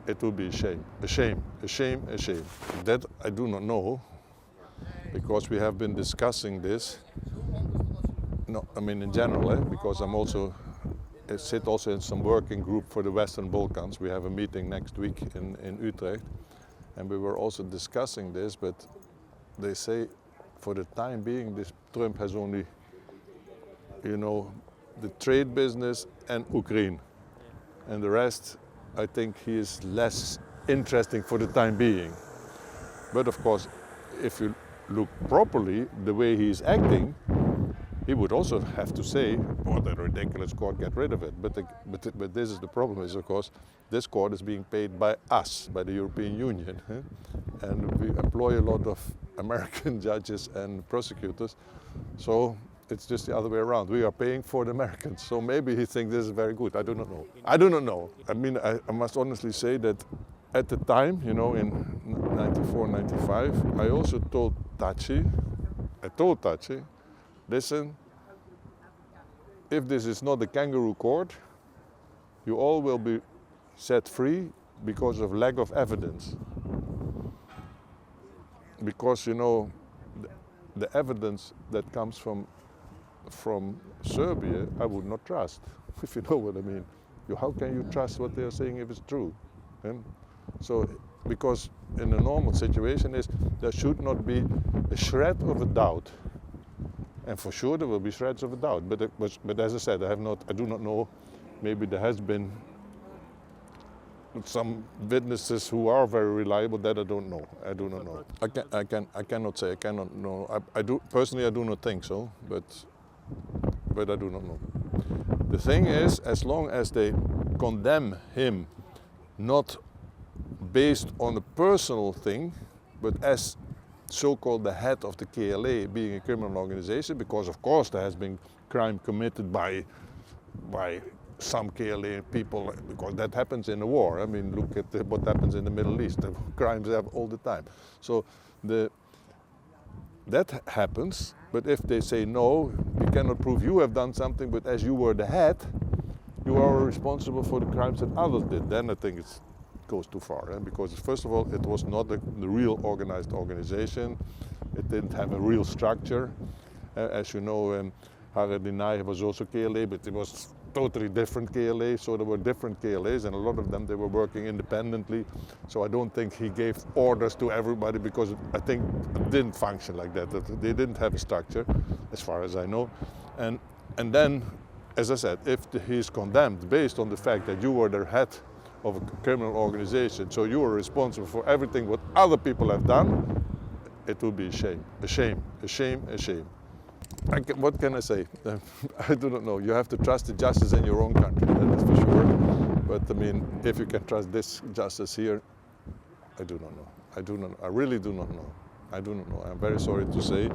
it would be a shame, a shame, a shame, a shame. That I do not know, because we have been discussing this. No, I mean in general, because I sit also in some working group for the Western Balkans. We have a meeting next week in Utrecht, and we were also discussing this, but they say for the time being, this Trump has only, the trade business and Ukraine. And the rest, I think he is less interesting for the time being. But of course, if you look properly, the way he is acting, he would also have to say, oh, that ridiculous court, get rid of it. But this is the problem is, of course, this court is being paid by us, by the European Union. And we employ a lot of American judges and prosecutors. So it's just the other way around. We are paying for the Americans. So maybe he thinks this is very good. I do not know. I do not know. I mean, I must honestly say that at the time, in 94, 95, I also told Taci, listen, if this is not the kangaroo court, you all will be set free because of lack of evidence. Because, the evidence that comes from Serbia, I would not trust, if you know what I mean. How can you trust what they are saying if it's true? So, because in a normal situation there should not be a shred of a doubt. And for sure there will be shreds of a doubt. But as I said, I do not know. Maybe there has been some witnesses who are very reliable. That I don't know. I do not know. I cannot say. I cannot know. I do personally. I do not think so. But I do not know. The thing is, as long as they condemn him, not based on a personal thing, but as so-called the head of the KLA being a criminal organization, because of course there has been crime committed by some KLA people, because that happens in a war. I mean, look at what happens in the Middle East. The crimes have all the time. So that happens, but if they say no, we cannot prove you have done something, but as you were the head, you are responsible for the crimes that others did, then I think it goes too far. Because first of all, it was not the real organized organization. It didn't have a real structure. As you know, Haradinaj was also KLA, but it was totally different KLA, so there were different KLAs, and a lot of them, they were working independently. So I don't think he gave orders to everybody, because I think it didn't function like that. They didn't have a structure, as far as I know. And then, as I said, if he's condemned based on the fact that you were the head of a criminal organization, so you are responsible for everything what other people have done, it would be a shame, a shame, a shame, a shame. What can I say? I do not know. You have to trust the justice in your own country, that is for sure. But I mean, if you can trust this justice here, I do not know. I really do not know. I do not know. I'm very sorry to say,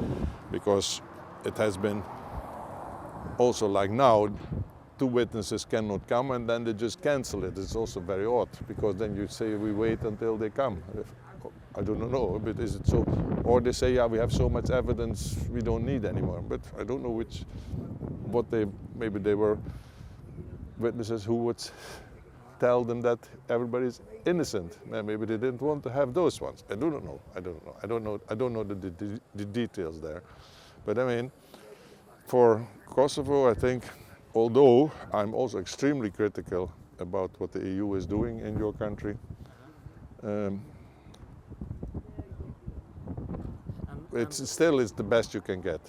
because it has been also like now, two witnesses cannot come and then they just cancel it. It's also very odd, because then you say we wait until they come. I do not know, but is it so? Or they say, yeah, we have so much evidence, we don't need anymore. But I don't know maybe they were witnesses who would tell them that everybody's innocent. Maybe they didn't want to have those ones. I do not know. I don't know the details there. But I mean, for Kosovo, I think, although I'm also extremely critical about what the EU is doing in your country, it's the best you can get.